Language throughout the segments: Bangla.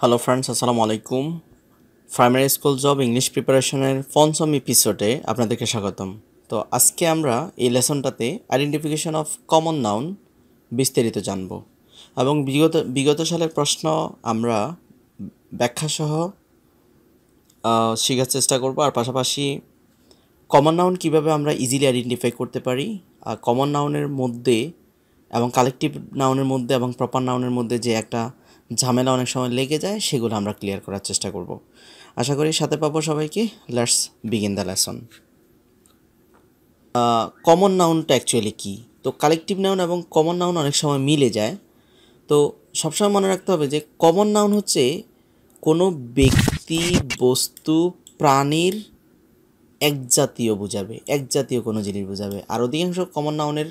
হ্যালো ফ্রেন্ডস, আসসালামু আলাইকুম। প্রাইমারি স্কুল জব ইংলিশ প্রিপারেশনের পঞ্চম এপিসোডে আপনাদেরকে স্বাগতম। তো আজকে আমরা এই লেসনটাতে আইডেন্টিফিকেশন অফ কমন নাউন বিস্তারিত জানব এবং বিগত সালের প্রশ্ন আমরা ব্যাখ্যাসহ শেখার চেষ্টা করব। আর পাশাপাশি কমন নাউন কীভাবে আমরা ইজিলি আইডেন্টিফাই করতে পারি, আর কমন নাউনের মধ্যে এবং কালেকটিভ নাউনের মধ্যে এবং প্রপার নাউনের মধ্যে যে একটা ঝামেলা অনেক সময় লেগে যায়, সেগুলো আমরা ক্লিয়ার করার চেষ্টা করব। আশা করি সাথে পাবো সবাইকে। Let's begin the lesson. Common নাউনটা অ্যাকচুয়ালি কী? তো কালেকটিভ নাউন এবং কমন নাউন অনেক সময় মিলে যায়। তো সবসময় মনে রাখতে হবে যে কমন নাউন হচ্ছে কোনো ব্যক্তি, বস্তু, প্রাণীর একজাতীয় বোঝাবে, একজাতীয় কোনো জিনিস বোঝাবে। আর অধিকাংশ কমন নাউনের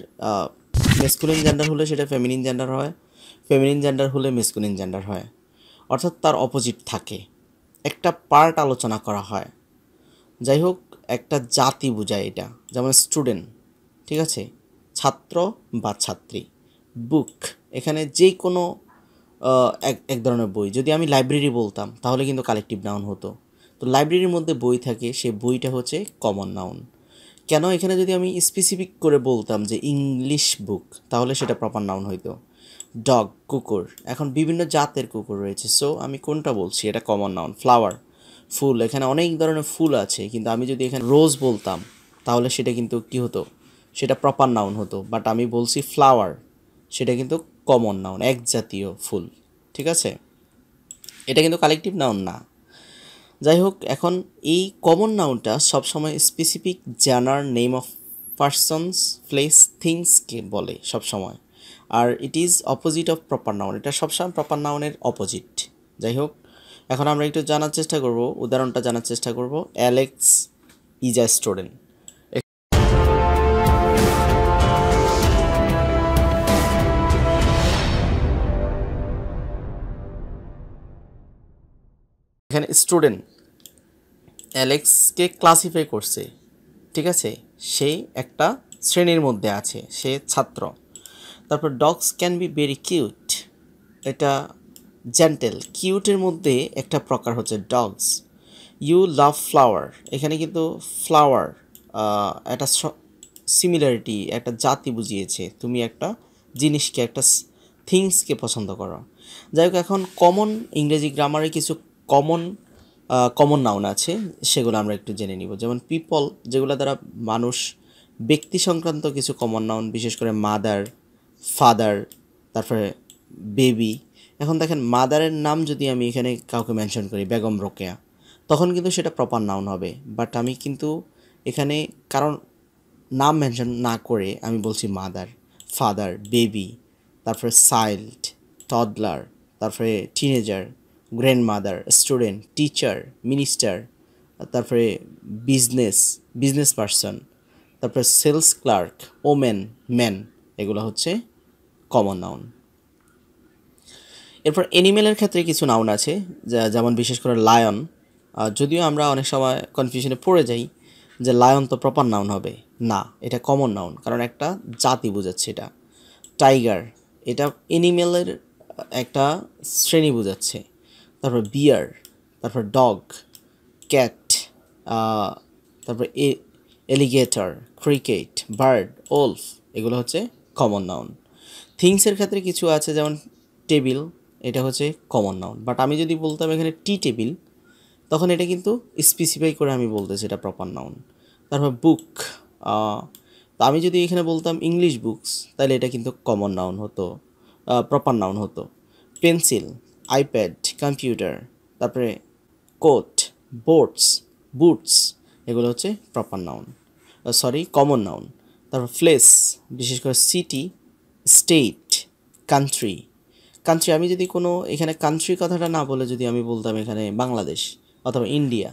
মেসকুলিন জেন্ডার হলে সেটা ফেমিনিন জেন্ডার হয়, ফেমিনিন জেন্ডার হলে মেসকুলিন জেন্ডার হয়, অর্থাৎ তার অপোজিট থাকে। একটা পার্ট আলোচনা করা হয়। যাই হোক, একটা জাতি বোঝায় এটা। যেমন স্টুডেন্ট, ঠিক আছে, ছাত্র বা ছাত্রী। বুক, এখানে যে কোনো এক ধরনের বই। যদি আমি লাইব্রেরি বলতাম তাহলে কিন্তু কালেকটিভ নাউন হতো। তো লাইব্রেরির মধ্যে বই থাকে, সে বইটা হচ্ছে কমন নাউন। কেন এখানে যদি আমি স্পেসিফিক করে বলতাম যে ইংলিশ বুক, তাহলে সেটা প্রপার নাউন হইতো। ডগ, কুকুর, এখন বিভিন্ন জাতের কুকুর রয়েছে, সো আমি কোনটা বলছি, এটা কমন নাউন। ফ্লাওয়ার, ফুল, এখানে অনেক ধরনের ফুল আছে, কিন্তু আমি যদি এখানে রোজ বলতাম তাহলে সেটা কিন্তু কী হতো, সেটা প্রপার নাউন হতো। বাট আমি বলছি ফ্লাওয়ার, সেটা কিন্তু কমন নাউন, এক জাতীয় ফুল, ঠিক আছে, এটা কিন্তু কালেকটিভ নাউন না। যাই হোক, এখন এই কমন নাউনটা সবসময় স্পেসিফিক জানার, নেম অফ পার্সনস, প্লেস, থিংসকে বলে সবসময়। আর it is opposite of proper noun, এটা সবসময় প্রপার নাউনের অপোজিট। যাই হোক, এখন আমরা একটু জানার চেষ্টা করব, উদাহরণটা জানার চেষ্টা করব। Alex is a student. এখানে স্টুডেন্ট অ্যালেক্সকে ক্লাসিফাই করছে, ঠিক আছে, সে একটা শ্রেণীর মধ্যে আছে, সে ছাত্র। তারপর dogs can be very cute, এটা জেন্টেল। কিউটের মধ্যে একটা প্রকার হচ্ছে ডগস। ইউ লাভ ফ্লাওয়ার, এখানে কিন্তু ফ্লাওয়ার একটা সিমিলারিটি, একটা জাতি বুঝিয়েছে, তুমি একটা জিনিসকে, একটা থিংসকে পছন্দ করো। যাই হোক, এখন কমন ইংরেজি গ্রামারে কিছু কমন কমন নাউন আছে, সেগুলো আমরা একটু জেনে নিব। যেমন পিপল, যেগুলো দ্বারা মানুষ, ব্যক্তি সংক্রান্ত কিছু কমন নাউন, বিশেষ করে মাদার, ফাদার, তারপরে বেবি। এখন দেখেন, মাদারের নাম যদি আমি এখানে কাউকে মেনশন করি, বেগম রোকেয়া, তখন কিন্তু সেটা প্রপার নাউন হবে। বাট আমি কিন্তু এখানে কারণ নাম মেনশন না করে আমি বলছি মাদার, ফাদার, বেবি, তারপরে চাইল্ড, টডলার, তারপরে teenager, grandmother, student, teacher, minister, তারপরে বিজনেস পারসন, তারপরে সেলস ক্লার্ক, ওমেন, ম্যান, এগুলো হচ্ছে কমন নাউন। এরপর অ্যানিমেলের ক্ষেত্রে কিছু নাউন আছে, যেমন বিশেষ করে লায়ন। যদিও আমরা অনেক সময় কনফিউশনে পড়ে যাই যে লায়ন তো প্রপার নাউন হবে, না, এটা কমন নাউন, কারণ একটা জাতি বোঝাচ্ছে এটা। টাইগার, এটা অ্যানিমেলের একটা শ্রেণী বোঝাচ্ছে। তারপর বিয়ার, তারপর ডগ, ক্যাট, তারপর এলিগেটর, ক্রিকেট, বার্ড, ওলফ, এগুলো হচ্ছে কমন নাউন। থিংসের ক্ষেত্রে কিছু আছে, যেমন টেবিল, এটা হচ্ছে কমন নাউন। বাট আমি যদি বলতাম এখানে টি টেবিল, তখন এটা কিন্তু স্পেসিফাই করে আমি বলতেছি এটা প্রপার নাউন। তারপর বুক, তো আমি যদি এখানে বলতাম ইংলিশ বুকস, তাহলে এটা কিন্তু কমন নাউন হতো, প্রপার নাউন হতো। পেন্সিল, আইপ্যাড, কম্পিউটার, তারপরে কোট, বোটস, বুটস, এগুলো হচ্ছে প্রপার নাউন, কমন নাউন। তারপর প্লেস, বিশেষ করে সিটি, স্টেট, কান্ট্রি। আমি যদি কোনো এখানে কান্ট্রি কথাটা না বলে যদি আমি বলতাম এখানে বাংলাদেশ অথবা ইন্ডিয়া,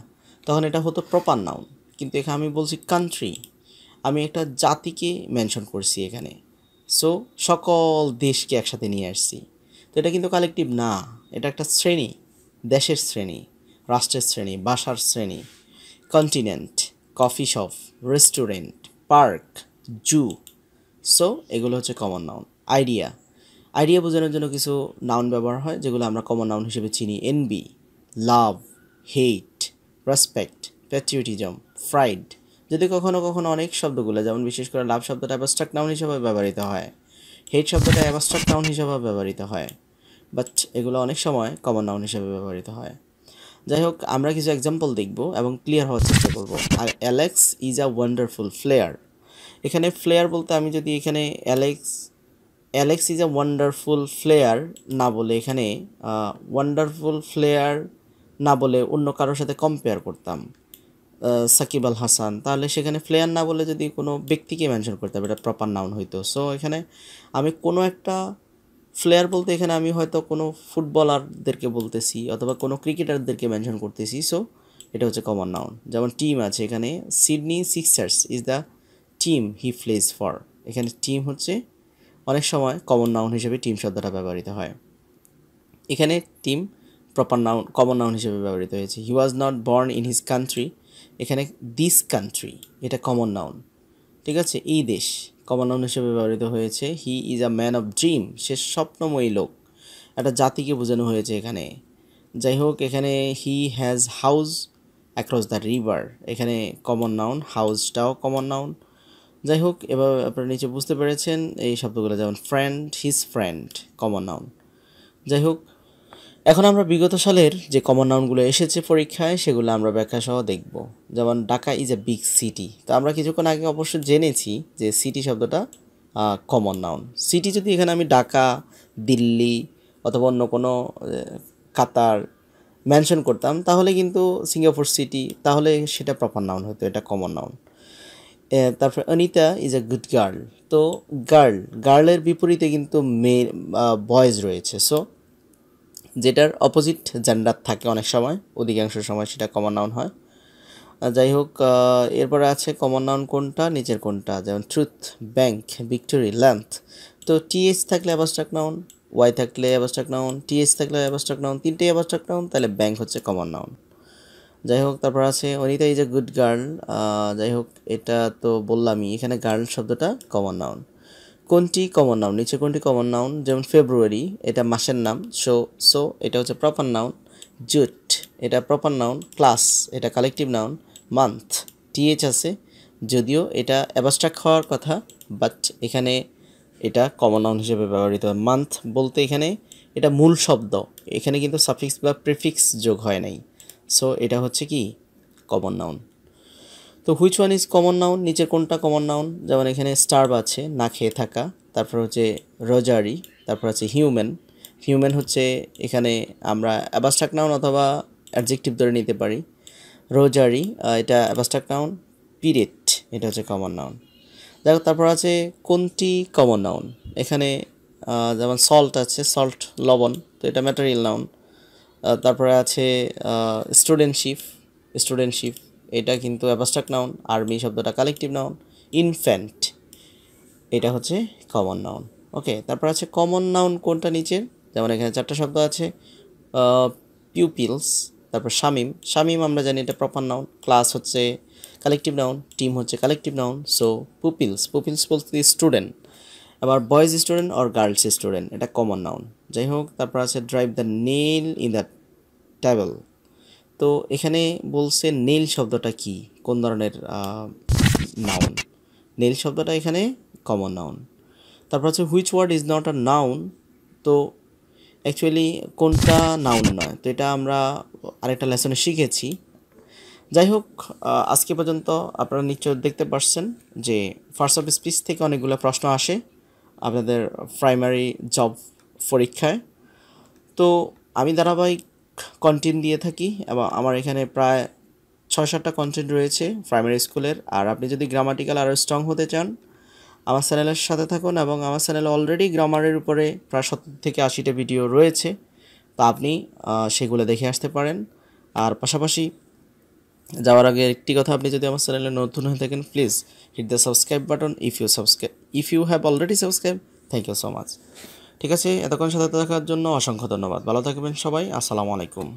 তখন এটা হতো প্রপার নাউন। কিন্তু এখানে আমি বলছি কান্ট্রি, আমি একটা জাতিকে মেনশন করছি এখানে, সো সকল দেশকে একসাথে নিয়ে আসছি। তো এটা কিন্তু কালেকটিভ না, এটা একটা শ্রেণী, দেশের শ্রেণী, রাষ্ট্রের শ্রেণী, ভাষার শ্রেণী। Continent, coffee shop, restaurant, park, zoo, so এগুলো হচ্ছে কমন নাউন। আইডিয়া, আইডিয়া বোঝানোর জন্য কিছু নাউন ব্যবহার হয় যেগুলো আমরা কমন নাউন হিসেবে চিনি। এনভি, লাভ, হেট, রেসপেক্ট, প্যাট্রিয়টিজম, ফ্রাইড। যদি কখনো কখনো অনেক শব্দগুলো, যেমন বিশেষ করে লাভ শব্দটা অ্যাবস্ট্রাক্ট নাউন হিসেবে ব্যবহৃত হয়, হেট শব্দটা অ্যাবস্ট্রাক্ট নাউন হিসেবে ব্যবহৃত হয়, বাট এগুলো অনেক সময় কমন নাউন হিসেবে ব্যবহৃত হয়। যাই হোক, আমরা কিছু এক্সাম্পল দেখব এবং ক্লিয়ার হওয়ার চেষ্টা করব। আর Alex is a wonderful flair, এখানে ফ্লেয়ার বলতে আমি যদি এখানে Alex is a wonderful flair না বলে, এখানে ওয়ান্ডারফুল ফ্লেয়ার না বলে অন্য কারোর সাথে কম্পেয়ার করতাম, সাকিব আল হাসান, তাহলে সেখানে ফ্লেয়ার না বলে যদি কোনো ব্যক্তিকে মেনশন করতাম, এটা প্রপার নাউন হইতো। সো এখানে আমি কোনো একটা ফ্লেয়ার বলতে এখানে আমি হয়তো কোনো ফুটবলারদেরকে বলতেছি অথবা কোনো ক্রিকেটারদেরকে মেনশন করতেছি। সো এটা হচ্ছে কমন নাউন। যেমন টিম আছে, এখানে Sydney Sixers is the team he plays for, এখানে টিম হচ্ছে অনেক সময় কমন নাউন হিসেবে টিম শব্দটা ব্যবহৃত হয়। এখানে team proper noun, common noun হিসেবে ব্যবহৃত হয়েছে। He was not born in his country, এখানে দিস কান্ট্রি এটা কমন নাউন, ঠিক আছে। এই দেশ কমন নাউন হিসেবে ব্যবহৃত হয়েছে। He is a man of dream, সে স্বপ্নময়ী লোক, একটা জাতিকে বোঝানো হয়েছে এখানে। যাই হোক, এখানে he has house across the river, এখানে কমন নাউন, হাউসটাও কমন নাউন। যাই হোক, এবার আপনারা নিচে বুঝতে পেরেছেন এই শব্দগুলো, যেমন friend, his friend, common noun. যাই হোক, এখন আমরা বিগত সালের যে কমন নাউনগুলো এসেছে পরীক্ষায় সেগুলো আমরা ব্যাখ্যা সহ দেখব। যেমন Dhaka is a big city, তো আমরা কিছুক্ষণ আগে অবশ্য জেনেছি যে সিটি শব্দটা কমন নাউন। সিটি যদি এখানে আমি ঢাকা, দিল্লি অথবা অন্য কোনো কাতার মেনশন করতাম তাহলে কিন্তু সিঙ্গাপুর সিটি, তাহলে সেটা প্রপার নাউন হতো, এটা কমন নাউন। তারপর Anita is a good girl, তো গার্লের বিপরীতে কিন্তু মেয়ে বয়েজ রয়েছে। সো যেটার অপোজিট জেন্ডার থাকে অনেক সময়, অধিকাংশ সময় সেটা কমন নাউন হয়। যাই হোক, এরপরে আছে কমন নাউন কোনটা, নিচের কোনটা, যেমন ট্রুথ, ব্যাংক, ভিক্টোরি, লেন্থ। তো টিএস থাকলে অ্যাবস্ট্রাক্ট নাউন, ওয়াই থাকলে অ্যাবস্ট্রাক্ট নাউন, টিএস থাকলে অ্যাবস্ট্রাক্ট নাউন, তিনটেই অ্যাবস্ট্রাক্ট নাউন, তাহলে ব্যাংক হচ্ছে কমন নাউন। যাই হোক, তারপর আছে Anita is a good girl, যাই হোক এটা তো বললামই, এখানে গার্ল শব্দটা কমন নাউন। কোনটি কমন নাউন, নিচে কোনটি কমন নাউন, যেমন ফেব্রুয়ারি এটা মাসের নাম, সো এটা হচ্ছে প্রপার নাউন। জুট এটা প্রপার নাউন। ক্লাস এটা কালেকটিভ নাউন। মান্থ টিএইচ আছে, যদিও এটা অ্যাবস্ট্রাক্ট হওয়ার কথা, বাট এখানে এটা কমন নাউন হিসেবে ব্যবহৃত হয়। মান্থ বলতে এখানে এটা মূল শব্দ, এখানে কিন্তু সাফিক্স বা প্রিফিক্স যোগ হয় নাই। সো এটা হচ্ছে কি কমন নাউন। তো which one is common noun, নিচের কোনটা কমন নাউন, যেমন এখানে স্টার্ভ আছে না খেয়ে থাকা, তারপর হচ্ছে রোজারি, তারপর হচ্ছে হিউম্যান হচ্ছে এখানে আমরা অ্যাবস্ট্রাক্ট নাউন অথবা অ্যাডজেক্টিভ ধরে নিতে পারি। রোজারি এটা অ্যাবস্ট্রাক্ট নাউন। পিরিয়ড এটা হচ্ছে কমন নাউন। দেখো, তারপর আছে কোনটি কমন নাউন, এখানে যেমন সল্ট আছে, সল্ট লবণ, তো এটা ম্যাটেরিয়াল নাউন। তারপরে আছে স্টুডেন্টশিপ এটা কিন্তু অ্যাবস্ট্রাক্ট নাউন। আর্মি শব্দটা কালেকটিভ নাউন। ইনফ্যান্ট এটা হচ্ছে কমন নাউন। ওকে, তারপর আছে কমন নাউন কোনটা নিচের, যেমন এখানে চারটা শব্দ আছে, পিউপিলস, তারপর শামিম আমরা জানি এটা প্রপার নাউন। ক্লাস হচ্ছে কালেকটিভ নাউন, টিম হচ্ছে কালেকটিভ নাউন। সো পুপিলস বলতে স্টুডেন্ট, আবার বয়েজ স্টুডেন্ট আর গার্লস স্টুডেন্ট এটা কমন নাউন। যাই হোক, তারপর আছে drive the nail in the table, তো এখানে বলছে নেল শব্দটা কি, কোন ধরনের নাউন, নেল শব্দটা এখানে কমন নাউন। তারপর হচ্ছে which word is not a noun, তো অ্যাকচুয়ালি কোনটা নাউন নয়, তো এটা আমরা আরেকটা লেসনে শিখেছি। যাই হোক, আজকে পর্যন্ত আপনারা নিশ্চয় দেখতে পাচ্ছেন যে ফার্স্ট অফ স্পিচ থেকে অনেকগুলো প্রশ্ন আসে আপনাদের প্রাইমারি জব পরীক্ষায়। তো আমি ধারাবাহিক কন্টেন্ট দিয়ে থাকি এবং আমার এখানে প্রায় 6-7টা কন্টেন্ট রয়েছে প্রাইমারি স্কুলের। আর আপনি যদি গ্রামাটিক্যাল আরও স্ট্রং হতে চান আমার চ্যানেলের সাথে থাকুন, এবং আমার চ্যানেলে অলরেডি গ্রামারের উপরে প্রায় 70 থেকে 80টা ভিডিও রয়েছে, তো আপনি সেগুলো দেখে আসতে পারেন। আর পাশাপাশি যাওয়ার আগে একটি কথা, আপনি যদি আমার চ্যানেলে নতুন হয়ে থাকেন please hit the subscribe button. If you have already subscribe, thank you so much. ঠিক আছে, এতক্ষণ সাথে থাকার জন্য অসংখ্য ধন্যবাদ। ভালো থাকবেন সবাই, আসসালামু আলাইকুম।